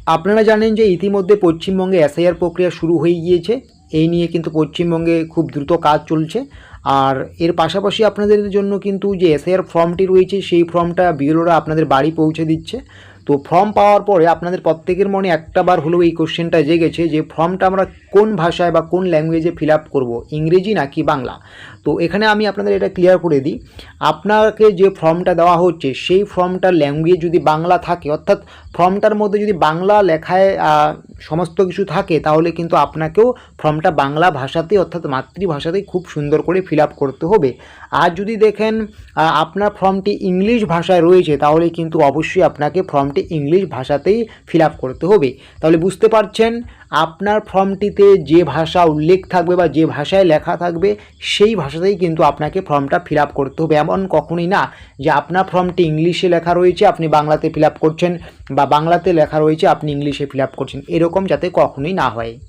আপনারা জানেন যে ইতিমধ্যে পশ্চিমবঙ্গে এসআইআর প্রক্রিয়া শুরু হয়ে গিয়েছে। এই নিয়ে কিন্তু পশ্চিমবঙ্গে খুব দ্রুত কাজ চলছে। আর এর পাশাপাশি আপনাদের জন্য কিন্তু যে এসআইআর ফর্মটি রয়েছে সেই ফর্মটা বিএলওরা আপনাদের বাড়ি পৌঁছে দিচ্ছে। তো ফর্ম পাওয়ার পরে আপনাদের প্রত্যেকের মনে একটা বার হলেও এই কোশ্চেনটা জেগেছে যে ফর্মটা আমরা কোন ভাষায় বা কোন ল্যাঙ্গুয়েজে ফিল আপ করবো, ইংরেজি নাকি বাংলা। তো এখানে আমি আপনাদের এটা ক্লিয়ার করে দিই, আপনাকে যে ফর্মটা দেওয়া হচ্ছে সেই ফর্মটার ল্যাঙ্গুয়েজ যদি বাংলা থাকে, অর্থাৎ ফর্মটার মধ্যে যদি বাংলা লেখায় সমস্ত কিছু থাকে, তাহলে কিন্তু আপনাকেও ফর্মটা বাংলা ভাষাতেই অর্থাৎ মাতৃভাষাতেই খুব সুন্দর করে ফিল আপ করতে হবে। আর যদি দেখেন আপনার ফর্মটি ইংলিশ ভাষায় রয়েছে, তাহলে কিন্তু অবশ্যই আপনাকে ফর্মটি ইংলিশ ভাষাতেই ফিল আপ করতে হবে। তাহলে বুঝতে পারছেন, আপনার ফর্মটিতে যে ভাষা উল্লেখ থাকবে বা যে ভাষায় লেখা থাকবে সেই ভাষাতেই কিন্তু আপনাকে ফর্মটা ফিল আপ করতে হবে। এমন কখনোই না যে আপনার ফর্মটি ইংলিশে লেখা রয়েছে আপনি বাংলাতে ফিল আপ করছেন, বা বাংলাতে লেখা রয়েছে আপনি ইংলিশে ফিল আপ করছেন, এরকম যাতে কখনোই না হয়।